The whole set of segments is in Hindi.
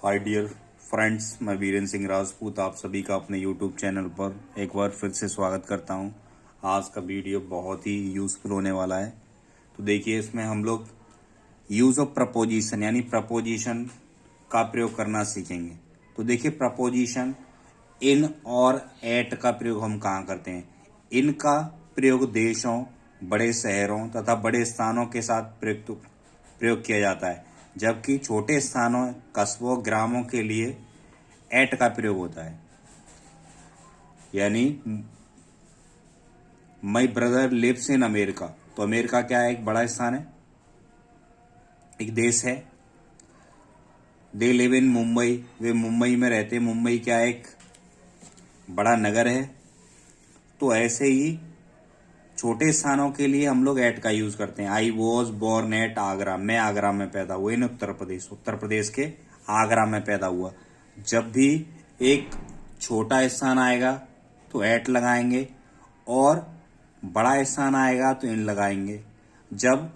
हाय डियर फ्रेंड्स, मैं वीरेंद्र सिंह राजपूत आप सभी का अपने यूट्यूब चैनल पर एक बार फिर से स्वागत करता हूं। आज का वीडियो बहुत ही यूज़फुल होने वाला है। तो देखिए, इसमें हम लोग यूज़ ऑफ प्रपोजिशन यानी प्रपोजिशन का प्रयोग करना सीखेंगे। तो देखिए, प्रपोजिशन इन और एट का प्रयोग हम कहाँ करते हैं। इन का प्रयोग देशों, बड़े शहरों तथा बड़े स्थानों के साथ प्रयोग किया जाता है, जबकि छोटे स्थानों, कस्बों, ग्रामों के लिए एट का प्रयोग होता है। यानी my brother lives in America, तो अमेरिका क्या है? एक बड़ा स्थान है, एक देश है। दे लिव इन मुंबई, वे मुंबई में रहते हैं। मुंबई क्या है? एक बड़ा नगर है। तो ऐसे ही छोटे स्थानों के लिए हम लोग एट का यूज करते हैं। I was born at Agra, मैं आगरा में पैदा हुआ। इन उत्तर प्रदेश के आगरा में पैदा हुआ। जब भी एक छोटा स्थान आएगा तो एट लगाएंगे, और बड़ा स्थान आएगा तो इन लगाएंगे। जब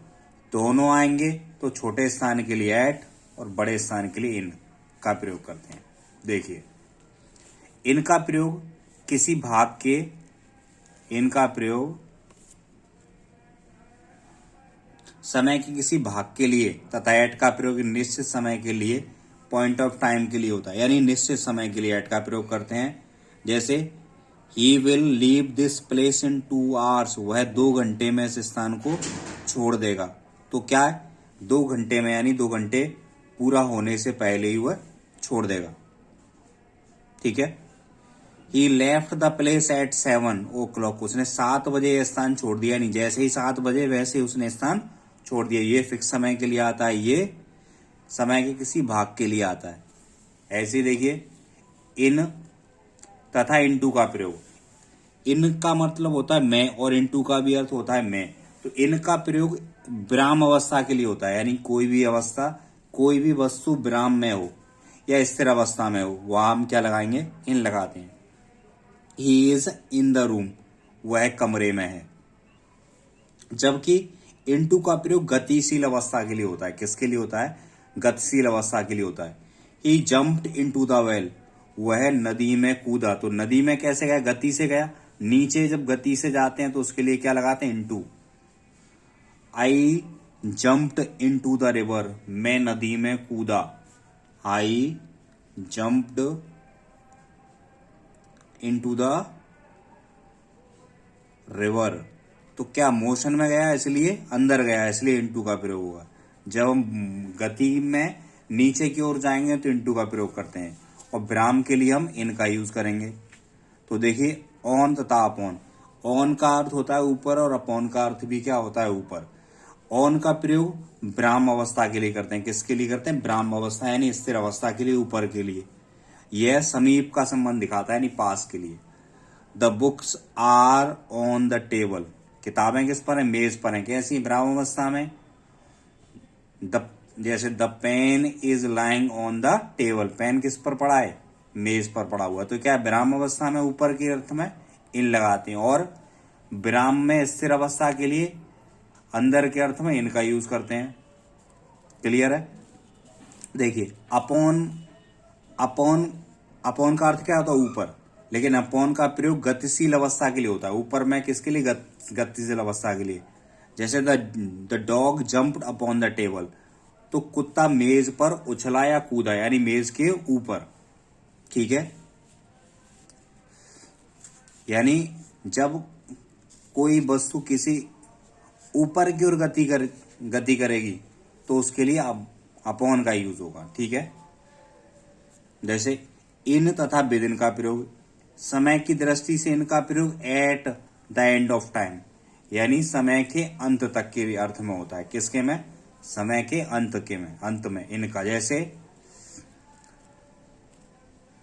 दोनों आएंगे तो छोटे स्थान के लिए एट और बड़े स्थान के लिए इन का प्रयोग करते हैं। देखिए, इनका प्रयोग किसी भाग के, इनका प्रयोग समय के किसी भाग के लिए तथा एट का प्रयोग निश्चित समय के लिए, पॉइंट ऑफ टाइम के लिए होता है। यानी निश्चित समय के लिए एट का प्रयोग करते हैं। जैसे he will leave this place in 2 hours, वह 2 घंटे में इस स्थान को छोड़ देगा। तो क्या है? 2 घंटे में, यानी 2 घंटे पूरा होने से पहले ही वह छोड़ देगा। ठीक है। He left the place at 7 o'clock, उसने 7 बजे यह स्थान छोड़ दिया। यानी जैसे ही 7 बजे वैसे ही उसने स्थान छोड़ दिया। ये फिक्स समय के लिए आता है, ये समय के किसी भाग के लिए आता है। ऐसे ही देखिए, इन तथा इनटू का प्रयोग। इन का मतलब होता है मैं, और इनटू का भी अर्थ होता है मैं। तो इन का प्रयोग विराम अवस्था के लिए होता है। यानी कोई भी अवस्था, कोई भी वस्तु विराम में हो या स्थिर अवस्था में हो, वहां हम क्या लगाएंगे? इन लगाते हैं। He is in the room, वह कमरे में है। जबकि इनटू का प्रयोग गतिशील अवस्था के लिए होता है। किसके लिए होता है? गतिशील अवस्था के लिए होता है। ही जम्प्ड इनटू द वेल, वह नदी में कूदा। तो नदी में कैसे गया? गति से गया। नीचे जब गति से जाते हैं तो उसके लिए क्या लगाते हैं? Into. I jumped into the river, मैं नदी में कूदा। आई जम्प्ड इनटू द रिवर, तो क्या मोशन में गया, इसलिए अंदर गया, इसलिए इनटू का प्रयोग होगा। जब हम गति में नीचे की ओर जाएंगे तो इनटू का प्रयोग करते हैं, और विराम के लिए हम इन का यूज करेंगे। तो देखिए, ऑन तथा अपॉन। ऑन का अर्थ होता है ऊपर, और अपॉन का अर्थ भी क्या होता है? ऊपर। ऑन का प्रयोग विराम अवस्था के लिए करते हैं। किसके लिए करते हैं? विराम अवस्था यानी स्थिर अवस्था के लिए, ऊपर के लिए। यह समीप का संबंध दिखाता है, यानी पास के लिए। The books are on the table, किताबें किस पर है? मेज पर है। कैसी? विराम अवस्था में। जैसे the pen is lying on the table, pen किस पर पड़ा है? मेज पर पड़ा हुआ। तो क्या विराम अवस्था में ऊपर के अर्थ में इन लगाते हैं, और विराम में स्थिर अवस्था के लिए अंदर के अर्थ में इनका यूज करते हैं। क्लियर है? देखिए, अपॉन, अपॉन, अपॉन का अर्थ क्या होता है? ऊपर। लेकिन अपॉन का प्रयोग गतिशील अवस्था के लिए होता है। ऊपर में किसके लिए? गतिशील अवस्था के लिए। जैसे the dog jumped upon the table, तो कुत्ता मेज पर उछला या कूदा, यानी मेज के ऊपर। ठीक है। यानी जब कोई वस्तु किसी ऊपर की ओर गति करेगी तो उसके लिए अपॉन का यूज होगा। ठीक है। जैसे इन तथा विदिन का प्रयोग, समय की दृष्टि से इनका प्रयोग at the end of time, यानी समय के अंत तक के अर्थ में होता है। किसके में? समय के अंत में इनका।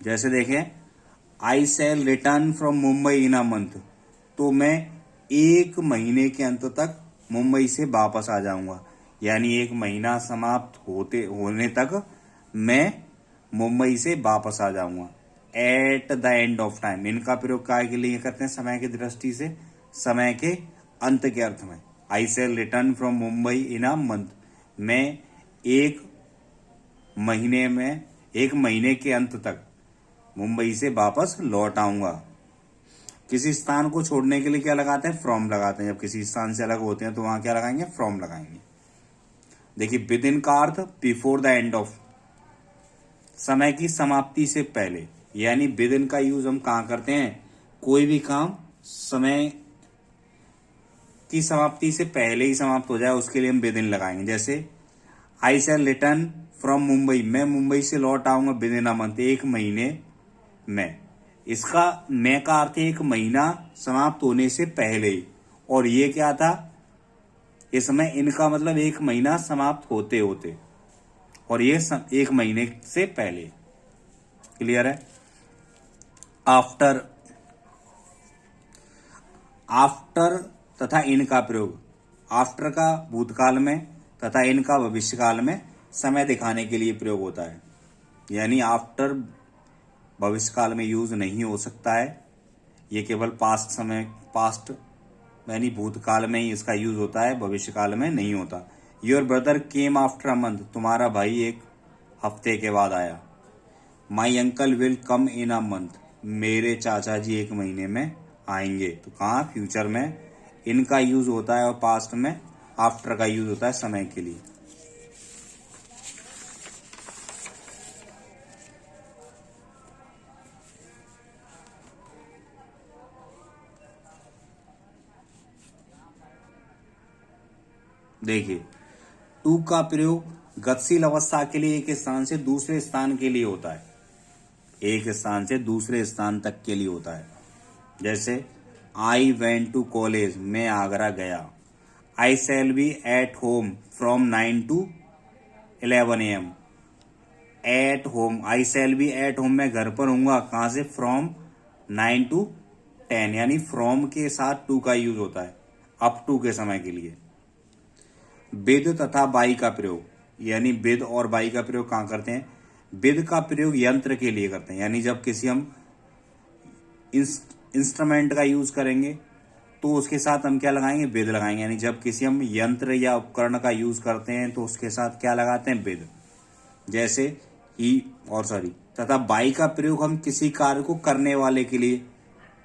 जैसे देखें, I shall return from Mumbai in a month, तो मैं 1 महीने के अंत तक मुंबई से वापस आ जाऊंगा। यानी 1 महीना समाप्त होने तक मैं मुंबई से वापस आ जाऊंगा। At the end of time, इनका प्रयोग काय के लिए करते हैं? समय की दृष्टि से, समय के अंत के अर्थ में। I shall return from Mumbai in a month, मैं 1 महीने में एक महीने के अंत तक मुंबई से वापस लौट आऊंगा। किसी स्थान को छोड़ने के लिए क्या लगाते हैं, फ्रॉम लगाते हैं। जब किसी स्थान से अलग होते हैं तो वहां क्या लगाएंगे, फ्रॉम लगाएंगे। देखिए विद इन का अर्थ बिफोर द एंड ऑफ, समय की समाप्ति से पहले, यानी विद इन का यूज हम कहाँ करते हैं, कोई भी काम समय की समाप्ति से पहले ही समाप्त हो जाए उसके लिए हम विद इन लगाएंगे। जैसे आई शैल रिटर्न फ्रॉम मुंबई, मैं मुंबई से लौट आऊंगा विद इन अ मंथ, एक महीने में। इसका मैं का अर्थ है एक महीना समाप्त होने से पहले ही, और ये क्या था, इसमें इनका मतलब एक महीना समाप्त होते होते, और ये एक महीने से पहले। क्लियर है। आफ्टर, आफ्टर तथा इन का प्रयोग, आफ्टर का भूतकाल में तथा इन का भविष्यकाल में समय दिखाने के लिए प्रयोग होता है। यानी आफ्टर भविष्यकाल में यूज नहीं हो सकता है, ये केवल पास्ट समय, पास्ट यानी भूतकाल में ही इसका यूज होता है, भविष्यकाल में नहीं होता। Your brother came after a month, तुम्हारा भाई एक हफ्ते के बाद आया। My uncle will come in a month, मेरे चाचा जी एक महीने में आएंगे। तो कहाँ, फ्यूचर में इनका यूज होता है और पास्ट में आफ्टर का यूज होता है समय के लिए। देखिए टू का प्रयोग गतिशील अवस्था के लिए एक स्थान से दूसरे स्थान के लिए होता है, एक स्थान से दूसरे स्थान तक के लिए होता है। जैसे आई वेंट टू कॉलेज, मैं आगरा गया। I shall be at home from 9 to 11 AM। At home, I shall be at home, मैं घर पर हूंगा कहां से, फ्रॉम 9 to 10, यानी फ्रॉम के साथ टू का यूज होता है अप टू के समय के लिए। विद तथा बाई का प्रयोग, यानी विद और बाई का प्रयोग कहाँ करते हैं, विद का प्रयोग यंत्र के लिए करते हैं। यानी जब किसी हम इंस्ट्रूमेंट का यूज करेंगे तो उसके साथ हम क्या लगाएंगे, विद लगाएंगे। यानी जब किसी हम यंत्र या उपकरण का यूज करते हैं तो उसके साथ क्या लगाते हैं, विद। जैसे ही और सॉरी, तथा बाई का प्रयोग हम किसी कार्य को करने वाले के लिए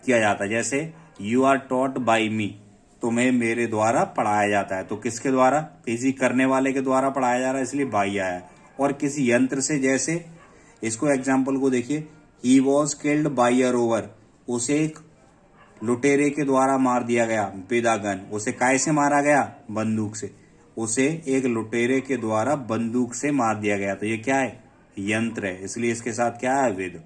किया जाता है। जैसे यू आर टॉट बाई मी, तुम्हें मेरे द्वारा पढ़ाया जाता है। तो किसके द्वारा, किसी करने वाले के द्वारा पढ़ाया जा रहा है, इसलिए बाई आया है। और किसी यंत्र से, जैसे इसको एग्जाम्पल को देखिए, he was killed by a rover, उसे एक लुटेरे के द्वारा मार दिया गया विद अ गन। उसे काय से मारा गया, बंदूक से। उसे एक लुटेरे के द्वारा बंदूक से मार दिया गया। तो ये क्या है, यंत्र है, इसलिए इसके साथ क्या है, with.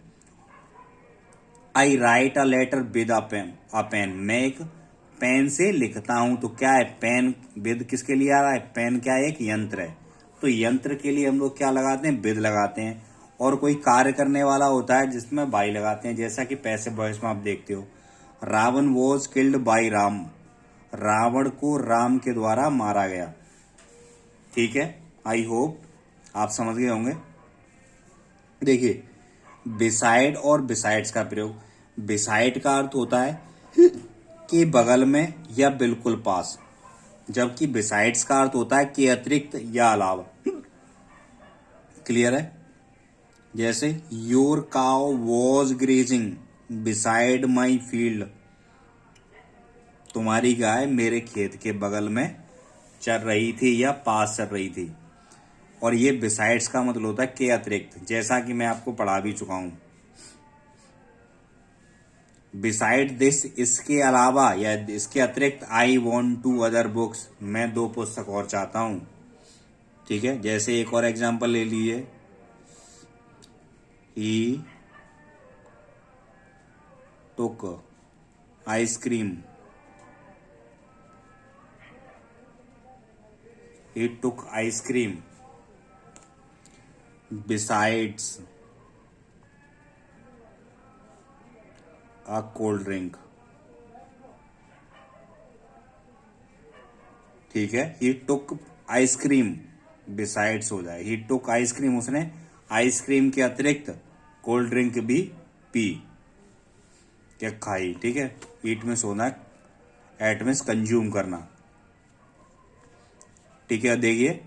I write a letter with a pen, मैं एक पेन से लिखता हूं। तो क्या है, पेन विद किसके लिए आ रहा है, पेन क्या है, एक यंत्र है। तो यंत्र के लिए हम लोग क्या लगाते हैं, विद लगाते हैं। और कोई कार्य करने वाला होता है जिसमें बाई लगाते हैं, जैसा कि पैसिव वॉइस में आप देखते हो, Ravan was killed by Ram, Ravan को राम के द्वारा मारा गया। ठीक है, आई होप आप समझ गए होंगे। देखिए बिसाइड और बिसाइड्स का प्रयोग, बिसाइड का अर्थ होता है कि बगल में या बिल्कुल पास, जबकि बिसाइड्स का अर्थ होता है कि अतिरिक्त या अलावा। क्लियर है। जैसे your cow was grazing beside my field, तुम्हारी गाय मेरे खेत के बगल में चल रही थी या पास चल रही थी। और ये बिसाइड्स का मतलब होता है के अतिरिक्त, जैसा कि मैं आपको पढ़ा भी चुका हूं। बिसाइड दिस, इसके अलावा या इसके अतिरिक्त, I want two other books, मैं 2 पुस्तक और चाहता हूं। ठीक है, जैसे एक और एग्जाम्पल ले लीजिए, he took ice cream, he took ice cream besides a cold drink. ठीक है, ही टुक आइसक्रीम बिसाइड्स हो जाए, ही टुक आइसक्रीम, उसने आइसक्रीम के अतिरिक्त कोल्ड ड्रिंक भी पी या खाई। ठीक है, ईट में सोना, एट में कंज्यूम करना। ठीक है, देखिए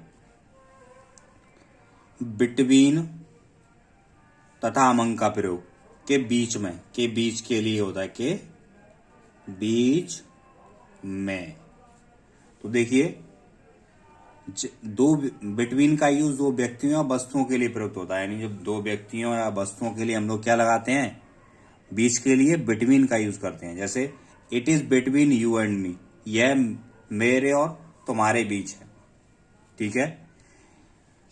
बिटवीन तथा अमंग का प्रयोग के बीच में, के बीच के लिए होता है, के बीच में। तो देखिए दो बिटवीन का यूज दो व्यक्तियों या वस्तुओं के लिए प्रयुक्त होता है, यानी जब दो व्यक्तियों या वस्तुओं के लिए हम लोग क्या लगाते हैं, बीच के लिए बिटवीन का यूज करते हैं। जैसे it is between you and me, यह मेरे और तुम्हारे बीच है, ठीक है।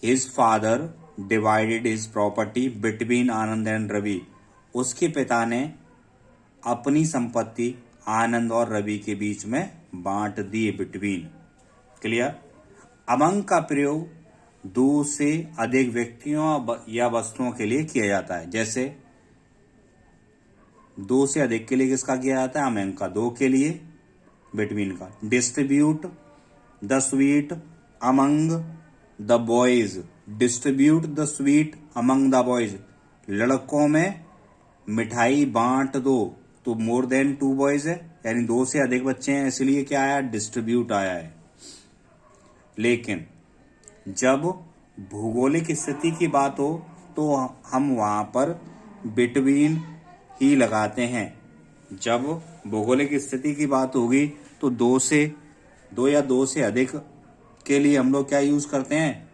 His father divided his property between Anand and Ravi, उसके पिता ने अपनी संपत्ति आनंद और रवि के बीच में बांट दी, बिटवीन। क्लियर। अमंग का प्रयोग दो से अधिक व्यक्तियों या वस्तुओं के लिए किया जाता है। जैसे दो से अधिक के लिए किसका किया जाता है, अमंग का, दो के लिए बिटवीन का। Distribute the sweet among the boys, distribute the sweet among the boys, लड़कों में मिठाई बांट दो। तो मोर देन टू बॉयज है, यानी दो से अधिक बच्चे हैं, इसलिए क्या आया, डिस्ट्रीब्यूट आया है। लेकिन जब भौगोलिक स्थिति की बात हो तो हम वहां पर बिटवीन ही लगाते हैं। जब भौगोलिक स्थिति की बात होगी तो दो या दो से अधिक के लिए हम लोग क्या यूज करते हैं,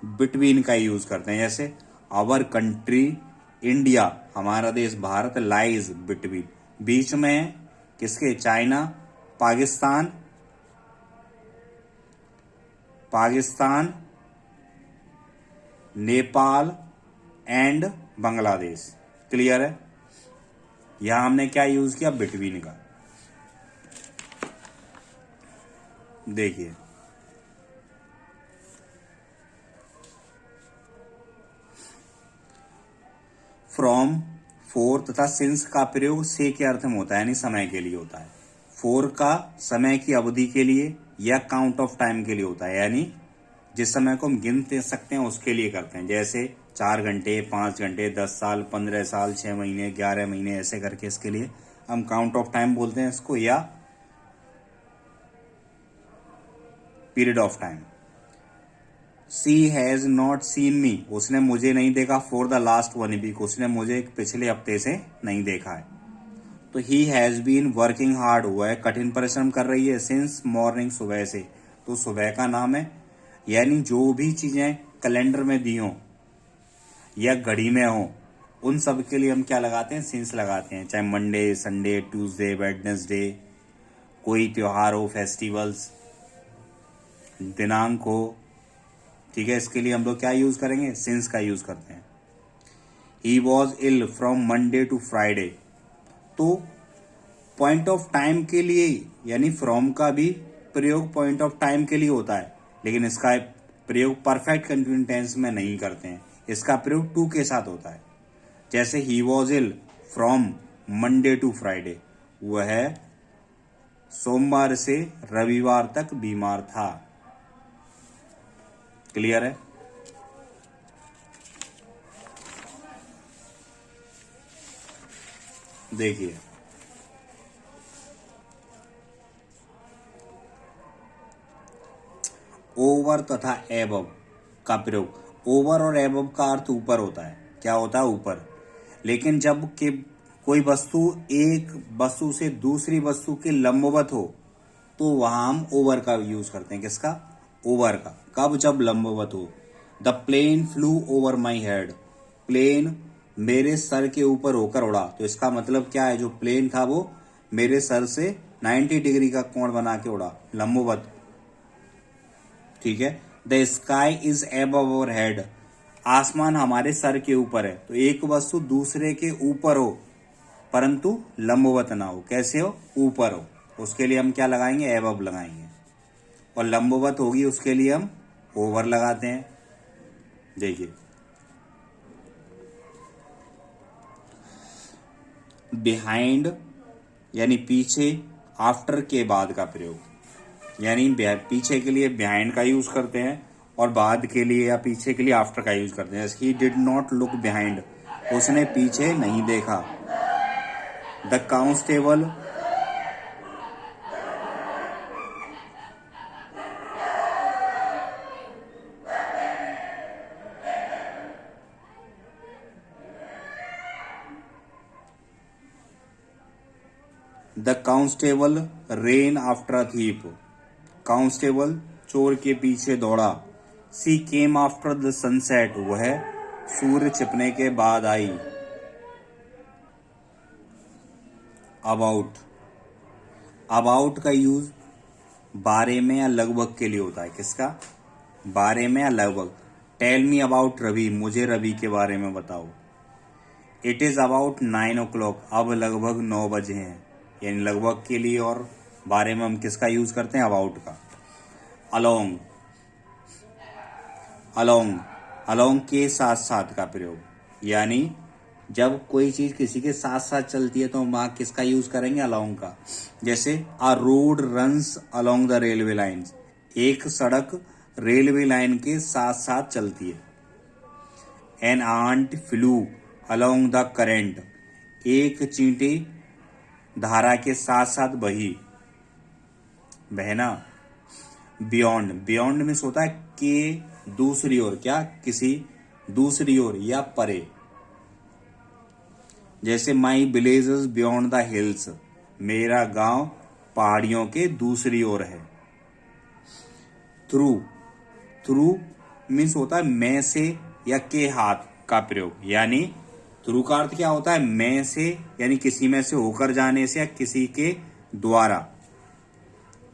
बिटवीन का यूज करते हैं। जैसे आवर कंट्री इंडिया, हमारा देश भारत, लाइज बिटवीन, बीच में है किसके, China, Pakistan, Nepal and Bangladesh. Clear है। यहां हमने क्या यूज किया, बिटवीन का। देखिए फ्रॉम, फोर तथा सिंस का प्रयोग से के अर्थ में होता है, यानी समय के लिए होता है। फोर का समय की अवधि के लिए या काउंट ऑफ टाइम के लिए होता है, यानी जिस समय को हम गिन सकते हैं उसके लिए करते हैं। जैसे 4 घंटे, 5 घंटे, 10 साल, 15 साल, 6 महीने, 11 महीने, ऐसे करके इसके लिए हम काउंट ऑफ टाइम बोलते हैं इसको, या period of time. She has not seen मी, उसने मुझे नहीं देखा, फॉर द लास्ट 1 वीक, उसने मुझे पिछले हफ्ते से नहीं देखा है। तो he has been working hard, हुआ है कठिन परिश्रम कर रही है, सिंस मॉर्निंग, सुबह से। तो सुबह का नाम है, यानी जो भी चीजें कैलेंडर में दी हों या घड़ी में हो, उन सब के लिए हम क्या लगाते हैं, सिंस लगाते हैं। चाहे मंडे, संडे, ट्यूसडे, वेडनेसडे, कोई त्योहार हो, फेस्टिवल्स, दिनांक हो, ठीक है, इसके लिए हम लोग क्या यूज करेंगे, सिंस का यूज करते हैं। He was ill from Monday to Friday, तो पॉइंट ऑफ टाइम के लिए, यानी फ्रॉम का भी प्रयोग पॉइंट ऑफ टाइम के लिए होता है, लेकिन इसका प्रयोग परफेक्ट कंटिन्यूस टेंस में नहीं करते हैं, इसका प्रयोग टू के साथ होता है। जैसे he was ill from Monday to Friday, वह सोमवार से रविवार तक बीमार था। क्लियर है। देखिए ओवर तथा एबव का प्रयोग, ओवर और एबव का अर्थ ऊपर होता है। क्या होता है, ऊपर। लेकिन जब के कोई वस्तु एक वस्तु से दूसरी वस्तु के लंबवत हो तो वहां हम ओवर का यूज करते हैं। किसका, ओवर का। कब, जब लंबवत हो। The plane flew over my head, plane मेरे सर के ऊपर होकर उड़ा। तो इसका मतलब क्या है, जो प्लेन था वो मेरे सर से 90 डिग्री का कोण बना के उड़ा, लंबवत, ठीक है। The sky is above our head, आसमान हमारे सर के ऊपर है। तो एक वस्तु दूसरे के ऊपर हो परंतु लंबवत ना हो। कैसे हो, ऊपर हो, उसके लिए हम क्या लगाएंगे, एबव लगाएंगे। और लंबवत होगी उसके लिए हम ओवर लगाते हैं। देखिए बिहाइंड यानी पीछे, आफ्टर के बाद का प्रयोग, यानी पीछे के लिए बिहाइंड का यूज करते हैं और बाद के लिए या पीछे के लिए आफ्टर का यूज करते हैं। He did not look behind, उसने पीछे नहीं देखा। The constable the constable rain after a thief, constable चोर के पीछे दौड़ा। सी केम आफ्टर द सनसेट, वह सूर्य छिपने के बाद आई। अबाउट, अबाउट का यूज बारे में या लगभग के लिए होता है। किसका? बारे में या लगभग। टेल मी अबाउट रवि, मुझे रवि के बारे में बताओ। इट इज अबाउट 9 o'clock, अब लगभग 9 बजे हैं। यानी लगभग के लिए और बारे में हम किसका यूज करते हैं? अबाउट का। अलोंग, अलोंग, अलोंग के साथ साथ का प्रयोग, यानी जब कोई चीज किसी के साथ साथ चलती है तो हम वहां किसका यूज करेंगे? अलोंग का। जैसे a road runs along the railway lines, एक सड़क रेलवे लाइन के साथ साथ चलती है। An ant flew along the current, एक चींटी धारा के साथ साथ बहना। बियॉन्ड, बियॉन्ड में होता है कि दूसरी ओर, क्या? किसी दूसरी ओर या परे। जैसे my village is beyond the hills, मेरा गांव पहाड़ियों के दूसरी ओर है। थ्रू, थ्रू मीन्स होता है में से या के हाथ का प्रयोग, यानी थ्रू का अर्थ क्या होता है? में से, यानी किसी में से होकर जाने से या किसी के द्वारा।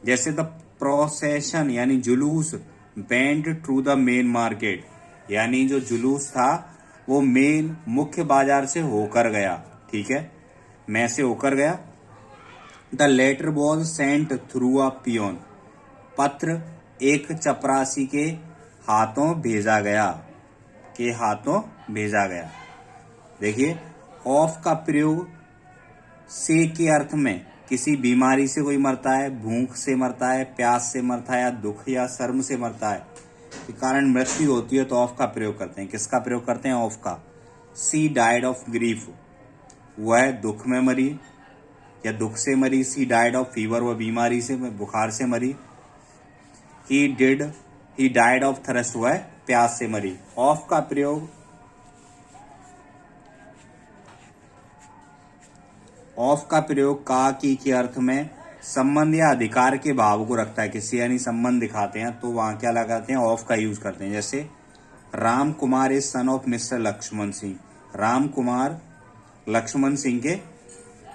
जैसे द प्रोसेशन यानी जुलूस went through the main market, यानी जो जुलूस था वो मेन मुख्य बाजार से होकर गया। ठीक है, में से होकर गया। The letter was sent through a peon, पत्र एक चपरासी के हाथों भेजा गया, के हाथों भेजा गया। देखिए, ऑफ का प्रयोग से के अर्थ में किसी बीमारी से कोई मरता है, भूख से मरता है, प्यास से मरता है, या दुख या शर्म से मरता है के कारण मृत्यु होती है तो ऑफ का प्रयोग करते हैं। किसका प्रयोग करते हैं? ऑफ का। सी डाइड ऑफ ग्रीफ, वह दुख में मरी या दुख से मरी। सी डाइड ऑफ फीवर, वह बीमारी से, बुखार से मरी। ही डाइड ऑफ थर्स्ट, वह प्यास से मरी। ऑफ का प्रयोग का की के अर्थ में संबंध या अधिकार के भाव को रखता है। किसी यानी संबंध दिखाते हैं तो वहां क्या लगाते हैं? ऑफ का यूज करते हैं। जैसे Ram Kumar is son of mister Laxman Singh, Ram Kumar Laxman Singh के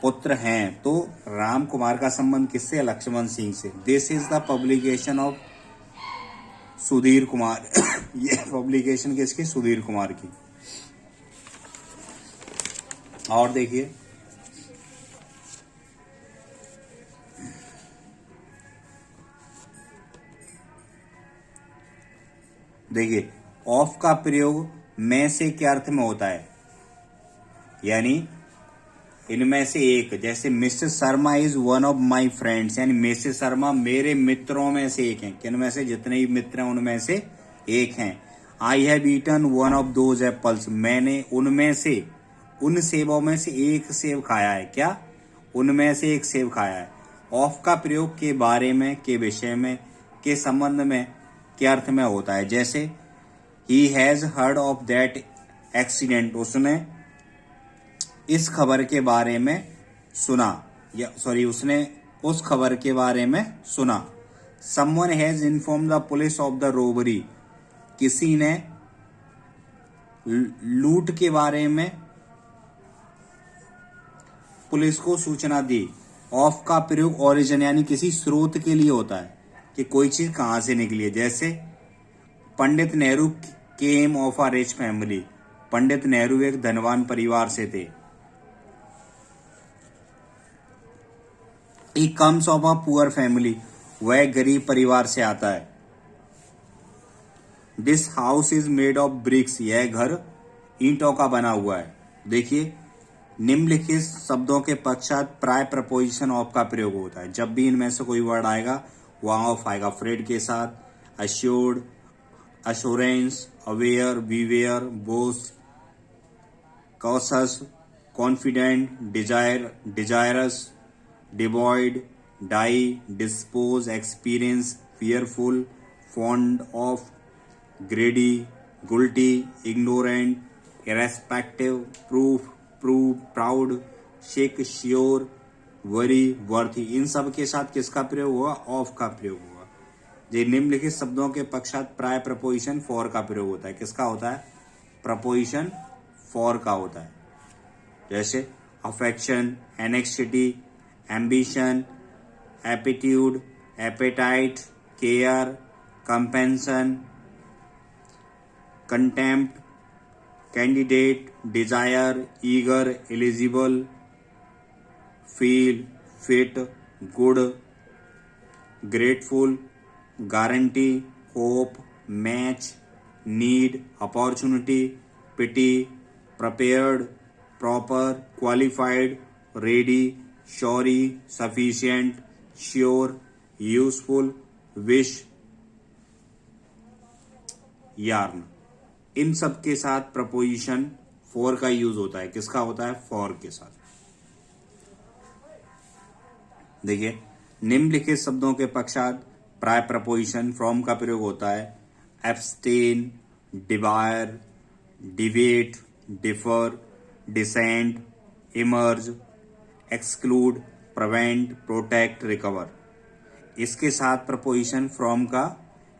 पुत्र हैं, तो राम कुमार का संबंध किससे? लक्ष्मण सिंह से। This is the publication of Sudhir Kumar ये पब्लिकेशन किसकी? सुधीर कुमार की। और देखिए, ऑफ का प्रयोग में से के अर्थ में होता है, यानी इनमें से एक। जैसे mister Sharma is one of my friends, यानी मिस्टर शर्मा मेरे मित्रों में से एक हैं। किन में से? जितने भी मित्र हैं उनमें से एक हैं। I have eaten one of those apples, मैंने उनमें से, उन सेबों में से एक सेब खाया है। क्या? उनमें से एक सेब खाया है। ऑफ का प्रयोग के बारे में, के विषय में, के संबंध में, के अर्थ में होता है। जैसे he has heard of that accident, उसने इस खबर के बारे में सुना, या सॉरी उसने उस खबर के बारे में सुना। Someone has inform the police of the robbery, किसी ने लूट के बारे में पुलिस को सूचना दी। ऑफ का प्रयोग ओरिजिन यानी किसी स्रोत के लिए होता है कि कोई चीज कहां से निकली है। जैसे पंडित नेहरू केम of a rich family, Pandit Nehru एक धनवान परिवार से थे। He comes of a poor family, वह गरीब परिवार से आता है। This house is made of BRICS, यह घर ईंटों का बना हुआ है। देखिए, निम्नलिखित शब्दों के पश्चात प्राय प्रपोजिशन ऑफ का प्रयोग होता है। जब भी इनमें से कोई वर्ड आएगा वहां ऑफ आएगा। फ्रेड के साथ assured, assurance, aware, beware, boss, cautious, confident, desirous, devoid, die, dispose, experience, fearful, fond of, greedy, guilty, ignorant, irrespective, proof, prove, proud, shake, sure, worry, worthy, इन सब के साथ किसका प्रयोग होगा? ऑफ का प्रयोग होगा। ये निम्नलिखित शब्दों के पश्चात प्राय प्रपोजिशन फॉर का प्रयोग होता है। किसका होता है? प्रपोजिशन फॉर का होता है। जैसे affection, anxiety, ambition, aptitude, appetite, care, compassion, contempt, candidate, desire, eager, eligible, feel, fit, good, grateful, guarantee, hope, match, need, opportunity, pity, prepared, proper, qualified, ready, surety, sufficient, sure, useful, wish, yearn. इन सब के साथ प्रपोजिशन फॉर का यूज होता है। किसका होता है? फॉर के साथ। देखिए, निम्नलिखित शब्दों के पश्चात प्राय प्रपोजिशन फ्रॉम का प्रयोग होता है। Abstain, debar, deviate, differ, dissent, emerge, exclude, prevent, protect, recover. इसके साथ प्रपोजिशन फ्रॉम का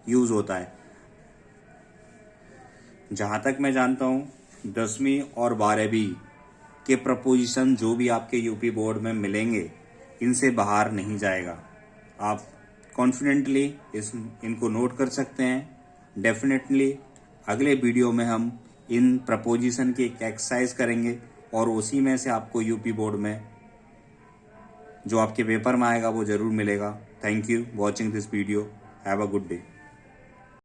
यूज होता है। जहां तक मैं जानता हूं 10वीं और 12वीं के प्रपोजिशन जो भी आपके यूपी बोर्ड में मिलेंगे, इनसे बाहर नहीं जाएगा। आप कॉन्फिडेंटली इनको नोट कर सकते हैं। डेफिनेटली अगले वीडियो में हम इन प्रपोजिशन की एक एक्सरसाइज करेंगे और उसी में से आपको यूपी बोर्ड में जो आपके पेपर में आएगा वो जरूर मिलेगा। Thank you watching this video. Have a good day.